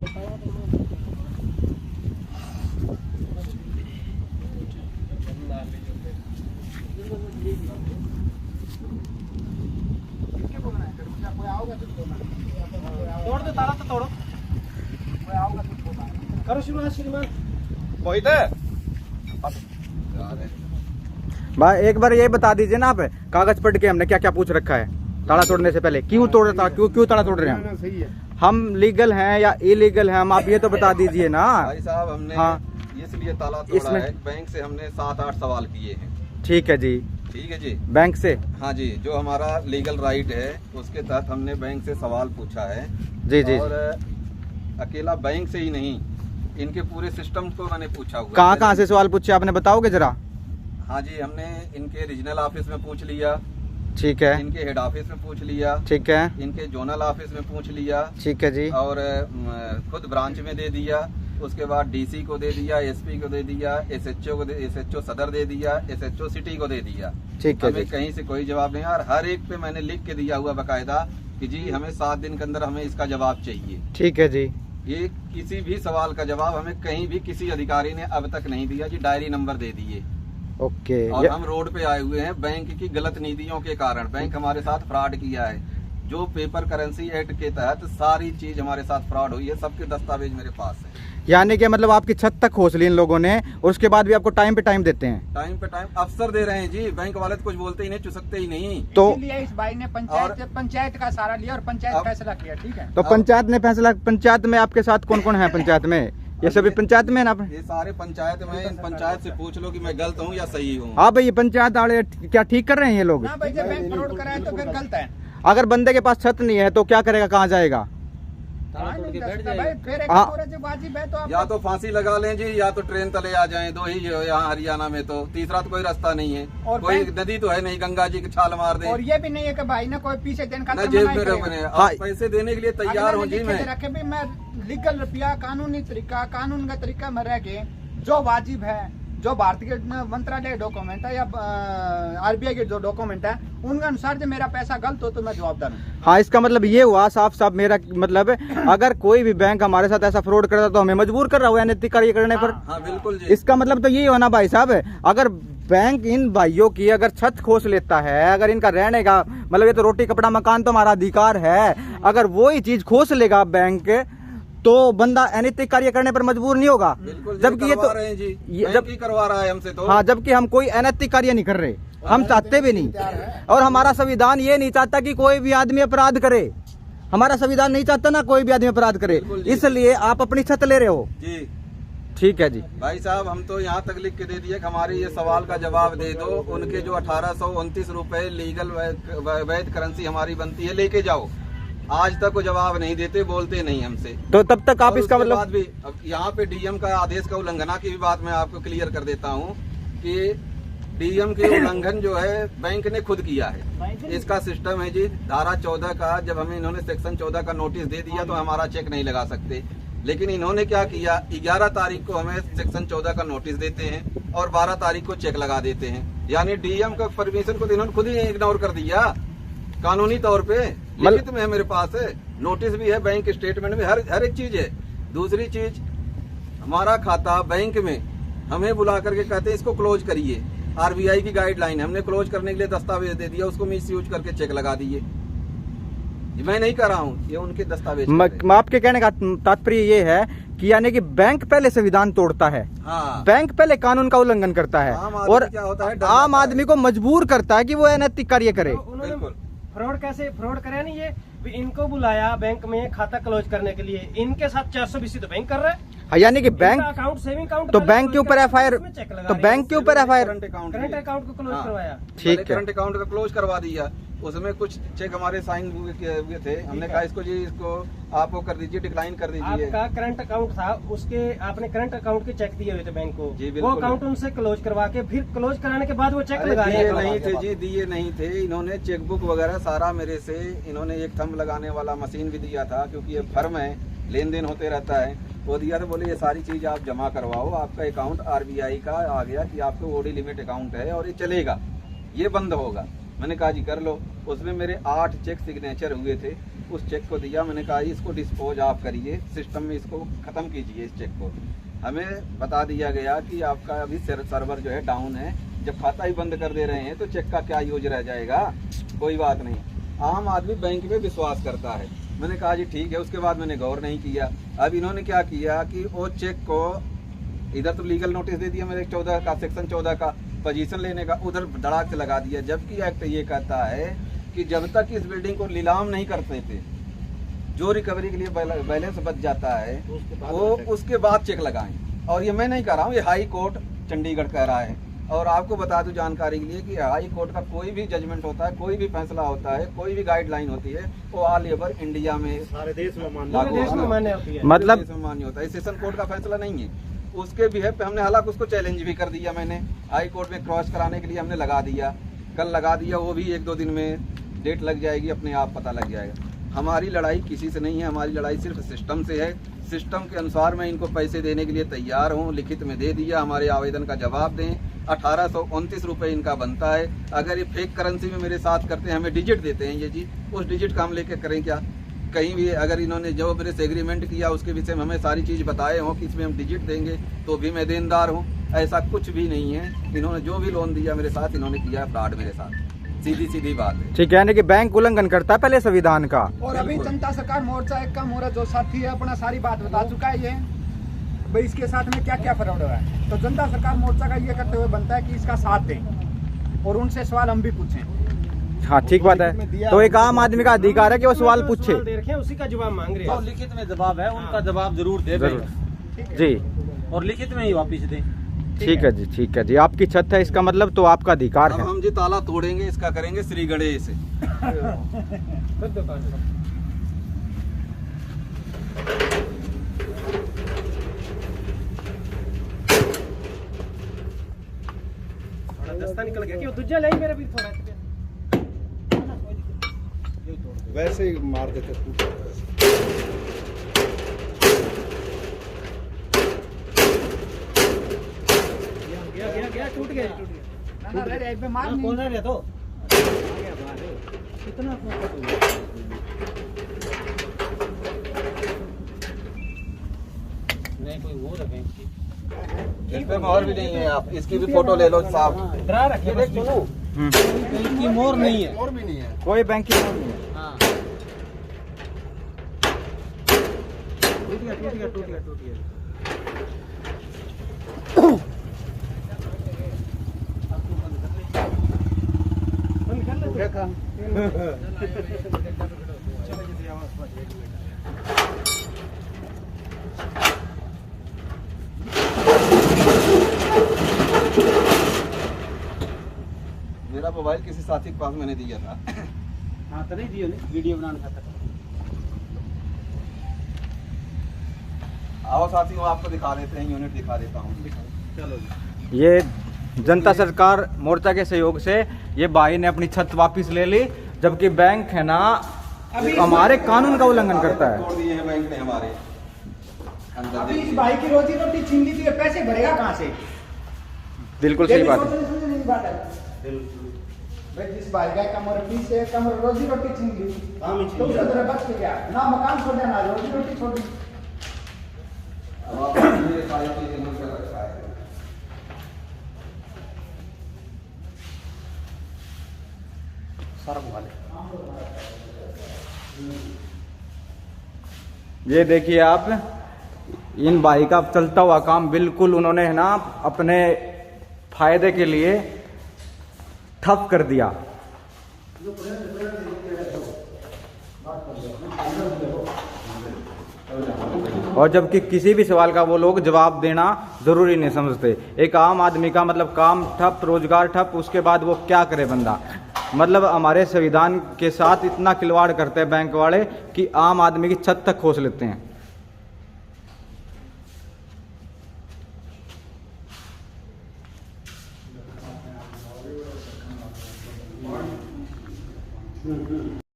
तोड़ दो ताला तो तोड़ो। करो शुरू श्रीमान। भाई एक बार ये बता दीजिए ना, आप कागज पढ़ के हमने क्या क्या पूछ रखा है ताला तोड़ने से पहले, क्यों तोड़ रहा था, क्यों ताला तोड़ रहे हैं सही है। हम लीगल हैं या इलीगल हैं, हम आप ये तो बता दीजिए ना। भाई साहब हमने इसलिए ताला तोड़ा है, बैंक से हमने 7-8 सवाल किए हैं। ठीक है जी, ठीक है जी, बैंक से। हाँ जी, जो हमारा लीगल राइट है उसके तहत हमने बैंक से सवाल पूछा है। जी जी। और अकेला बैंक से ही नहीं, इनके पूरे सिस्टम को मैंने पूछा हुआ। कहाँ से सवाल पूछे आपने, बताओगे जरा। हाँ जी, हमने इनके रीजनल ऑफिस में पूछ लिया। ठीक है। इनके हेड ऑफिस में पूछ लिया। ठीक है। इनके जोनल ऑफिस में पूछ लिया। ठीक है जी। और खुद ब्रांच में दे दिया। उसके बाद डीसी को दे दिया, एसपी को दे दिया, एसएचओ को एसएचओ सदर दे दिया, एसएचओ सिटी को दे दिया। ठीक है। हमें कहीं से कोई जवाब नहीं। और हर एक पे मैंने लिख के दिया हुआ बकायदा कि जी हमें 7 दिन के अंदर हमें इसका जवाब चाहिए। ठीक है जी। ये किसी भी सवाल का जवाब हमें कहीं भी किसी अधिकारी ने अब तक नहीं दिया जी। डायरी नंबर दे दिए। ओके। और हम रोड पे आए हुए हैं बैंक की गलत नीतियों के कारण। बैंक हमारे साथ फ्रॉड किया है। जो पेपर करेंसी एक्ट के तहत सारी चीज हमारे साथ फ्रॉड हुई है। सबके दस्तावेज मेरे पास है। यानी कि मतलब आपकी छत तक खोस ली इन लोगों ने, और उसके बाद भी आपको टाइम पे टाइम देते हैं। टाइम पे टाइम अफसर दे रहे हैं जी। बैंक वाले तो कुछ बोलते ही नहीं, चुसकते ही नहीं। तो इस भाई ने पंचायत का सहारा लिया और पंचायत फैसला किया। ठीक है। तो पंचायत ने फैसला, पंचायत में आपके साथ कौन कौन है पंचायत में? ये सभी पंचायत में ना? ये सारे पंचायत में। इन पंचायत से पूछ लो कि मैं गलत हूँ या सही हूँ। हाँ भाई, ये पंचायत वाले क्या ठीक कर रहे हैं ये लोग? ना भाई, जब बैंक फ्रॉड कराए तो फिर गलत है। अगर बंदे के पास छत नहीं है तो क्या करेगा, कहाँ जाएगा? या तो फांसी लगा लें जी, या तो ट्रेन तले आ जाएं। दो ही यहाँ हरियाणा में, तो तीसरा तो कोई रास्ता नहीं है। और कोई नदी तो है नहीं गंगा जी की छाल मार दे। और ये भी नहीं है कि भाई ने कोई पीछे दिन का जेब में रखने। आप पैसे देने के लिए तैयार हो जी। मैं रखे भी मैं लीगल रुपया, कानूनी तरीका, कानून का तरीका में रह के जो वाजिब है, जो भारतीय मंत्रालय डॉक्यूमेंट है या आरबीआई के जो डॉक्यूमेंट है, उनके अनुसार जो मेरा पैसा गलत हो तो मैं जवाबदार हूँ। हाँ, इसका मतलब ये हुआ साफ साफ, मेरा मतलब अगर कोई भी बैंक हमारे साथ ऐसा फ्रॉड करता तो हमें मजबूर कर रहा हुआ अनैतिक कार्य करने पर। हाँ बिल्कुल जी। इसका मतलब तो यही होना भाई साहब, अगर बैंक इन भाइयों की अगर छत खोस लेता है, अगर इनका रहने का मतलब, ये तो रोटी कपड़ा मकान तो हमारा अधिकार है, अगर वो ही चीज खोस लेगा बैंक तो बंदा अनैतिक कार्य करने पर मजबूर नहीं होगा। जबकि ये तो जब करवा रहा है हमसे तो। हाँ, जबकि हम कोई अनैतिक कार्य नहीं कर रहे, हम चाहते भी नहीं। और हमारा संविधान ये नहीं चाहता कि कोई भी आदमी अपराध करे। हमारा संविधान नहीं चाहता ना कोई भी आदमी अपराध करे, इसलिए आप अपनी छत ले रहे हो जी। ठीक है जी। भाई साहब, हम तो यहाँ तक लिख के दे दिए कि हमारे ये सवाल का जवाब दे दो। उनके जो 1829 रुपए लीगल वैध करेंसी हमारी बनती है, लेके जाओ। आज तक वो जवाब नहीं देते, बोलते नहीं हमसे। तो तब तक आप इसका मतलब भी अब यहाँ पे डीएम का आदेश का उल्लंघना की भी बात मैं आपको क्लियर कर देता हूँ कि डीएम के उल्लंघन जो है बैंक ने खुद किया है। इसका सिस्टम है जी, धारा 14 का जब हमें इन्होंने सेक्शन 14 का नोटिस दे दिया तो हमारा चेक नहीं लगा सकते। लेकिन इन्होंने क्या किया, 11 तारीख को हमें सेक्शन 14 का नोटिस देते हैं और 12 तारीख को चेक लगा देते हैं। यानी डीएम का परमिशन को इन्होंने खुद ही इग्नोर कर दिया कानूनी तौर पे। लिखित में है मेरे पास, है नोटिस भी है, बैंक स्टेटमेंट में हर एक चीज है। दूसरी चीज, हमारा खाता बैंक में हमें बुला करके कहते हैं इसको क्लोज करिए। आरबीआई की गाइडलाइन है, हमने क्लोज करने के लिए दस्तावेज दे दिया, उसको मिस यूज करके चेक लगा दिए। मैं नहीं कर रहा हूँ, ये उनके दस्तावेज। आपके कहने का तात्पर्य ये है कि यानी कि बैंक पहले संविधान तोड़ता है। हाँ। बैंक पहले कानून का उल्लंघन करता है और क्या होता है, आम आदमी को मजबूर करता है कि वो अनैतिक कार्य करे। बिल्कुल। फ्रॉड कैसे फ्रॉड करे नहीं, ये इनको बुलाया बैंक में खाता क्लोज करने के लिए, इनके साथ 420 तो बैंक कर रहा है। यानी कि बैंक अकाउंट सेविंग अकाउंट तो बैंक के ऊपर एफआईआर, तो बैंक के ऊपर एफआईआर करंट अकाउंट को क्लोज करवाया। ठीक है, करंट अकाउंट का क्लोज करवा दिया। उसमें कुछ चेक हमारे साइन हुए थे, हमने कहा इसको जी, इसको आप वो कर दीजिए, डिक्लाइन कर दीजिए। आपका करंट अकाउंट था, उसके आपने करंट अकाउंट के चेक दिए हुए थे बैंक को, वो अकाउंट उनसे क्लोज करवा के फिर क्लोज कराने के बाद वो चेक लगा दिए नहीं थे जी, दिए नहीं थे। इन्होंने चेकबुक वगैरह सारा मेरे से, इन्होंने एक थंब लगाने वाला मशीन भी दिया था, क्योंकि ये फर्म है, लेन देन होते रहता है, वो दिया था। बोले ये सारी चीज आप जमा करवाओ, आपका अकाउंट आरबीआई का आ गया कि आपको ओडी लिमिट अकाउंट है और ये चलेगा, ये बंद होगा। मैंने कहा जी कर लो। उसमें मेरे 8 चेक सिग्नेचर हुए थे, उस चेक को दिया। मैंने कहा इसको डिस्पोज आप करिए, सिस्टम में इसको ख़त्म कीजिए इस चेक को। हमें बता दिया गया कि आपका अभी सर्वर जो है डाउन है, जब खाता ही बंद कर दे रहे हैं तो चेक का क्या यूज रह जाएगा। कोई बात नहीं, आम आदमी बैंक पे विश्वास करता है। मैंने कहा जी ठीक है, उसके बाद मैंने गौर नहीं किया। अब इन्होंने क्या किया कि वो चेक को इधर तो लीगल नोटिस दे दिया मेरे 14 का, सेक्शन 14 का पोजीशन लेने का, उधर धड़ाक से लगा दिया। जबकि एक्ट ये कहता है कि जब तक इस बिल्डिंग को नीलाम नहीं करते थे, जो रिकवरी के लिए बैलेंस बच जाता है वो उसके बाद चेक लगाएं। और ये मैं नहीं कह रहा हूँ, ये हाई कोर्ट चंडीगढ़ कह रहा है। और आपको बता दूं जानकारी के लिए कि हाई कोर्ट का कोई भी जजमेंट होता है, कोई भी फैसला होता है, कोई भी गाइडलाइन होती है, वो ऑल ओवर इंडिया में सारे देश में लागू मान्य होती है, मतलब मान्य होता है। सेशन कोर्ट का फैसला नहीं है, उसके भी है। हमने हालांकि उसको चैलेंज भी कर दिया, मैंने हाई कोर्ट में क्रॉस कराने के लिए हमने लगा दिया, कल लगा दिया। वो भी 1-2 दिन में डेट लग जाएगी, अपने आप पता लग जाएगा। हमारी लड़ाई किसी से नहीं है, हमारी लड़ाई सिर्फ सिस्टम से है। सिस्टम के अनुसार मैं इनको पैसे देने के लिए तैयार हूँ, लिखित में दे दिया। हमारे आवेदन का जवाब दें। 1829 रुपये इनका बनता है। अगर ये फेक करेंसी में मेरे साथ करते हैं, हमें डिजिट देते हैं ये जी, उस डिजिट का हम लेके करें क्या? कहीं भी अगर इन्होंने जो मेरे से एग्रीमेंट किया उसके विषय में हमें सारी चीज़ बताए हों कि इसमें हम डिजिट देंगे तो भी मैं देनदार हूँ, ऐसा कुछ भी नहीं है। इन्होंने जो भी लोन दिया मेरे साथ, इन्होंने किया फ्रॉड मेरे साथ, सीधी बात है। ठीक है, यानी कि बैंक उल्लंघन करता है पहले संविधान का। और अभी जनता सरकार मोर्चा एक का मोरा जो साथी है अपना सारी बात बता चुका है ये भाई इसके साथ में क्या क्या फ्रॉड हुआ है। तो जनता सरकार मोर्चा का ये करते हुए बनता है कि इसका साथ दें और उनसे सवाल हम भी पूछें। हाँ ठीक बात है, तो एक आम आदमी का अधिकार है कि वो सवाल पूछे, दे रखे हैं, उसी का जवाब मांग रहे जो हैं। लिखित में जवाब है उनका जवाब जरूर दे जरूर। दें जी और लिखित में ही वापिस दें। ठीक है जी, ठीक है जी। आपकी छत है, इसका मतलब तो आपका अधिकार अब है। हम जी ताला तोड़ेंगे, इसका करेंगे श्री गणेश। दस्ता निकल गया कि दूजा लाई मेरा भी थोड़ा वैसे ही मार देते गया टूट गया ना रे एक पे मार नहीं। कौन है तो कितना नहीं कोई वो रखे इस पे मोहर भी नहीं है, आप इसकी भी फोटो ले लो साहब। डरा रखे बस चलो। इनकी मोहर नहीं है। और भी नहीं है। कोई बैंक की नहीं है। हाँ टूट गया देखा मेरा मोबाइल किसी साथी के पास मैंने दिया था। हाँ तो नहीं दियो वीडियो बनाने खातर। आओ साथियों, आपको दिखा देते हैं, यूनिट दिखा देता हूँ। चलो ये जनता सरकार मोर्चा के सहयोग से ये भाई ने अपनी छत वापस ले ली, जबकि बैंक है ना हमारे कानून का उल्लंघन करता है। तोड़ दिए हैं बैंक ने हमारे अंदर। अभी इस भाई की रोजी रोटी छीन ली थी, ये पैसे भरेगा कहाँ से? बिल्कुल सही बात है। भाई जिस भाई का कमर पीस से कमर रोजी रोटी छीन ली तो उसका तरह बच के गया ना, मकान छोड़े ना रोजी रोटी छोड़ी। अब आप ये सारी चीजें नोट कर रखा है। ये देखिए आप, इन भाई का चलता हुआ काम बिल्कुल उन्होंने है ना अपने फायदे के लिए ठप कर दिया। और जबकि किसी भी सवाल का वो लोग जवाब देना जरूरी नहीं समझते। एक आम आदमी का मतलब काम ठप, रोजगार ठप, उसके बाद वो क्या करे बंदा। मतलब हमारे संविधान के साथ इतना खिलवाड़ करते हैं बैंक वाले कि आम आदमी की छत तक खोस लेते हैं।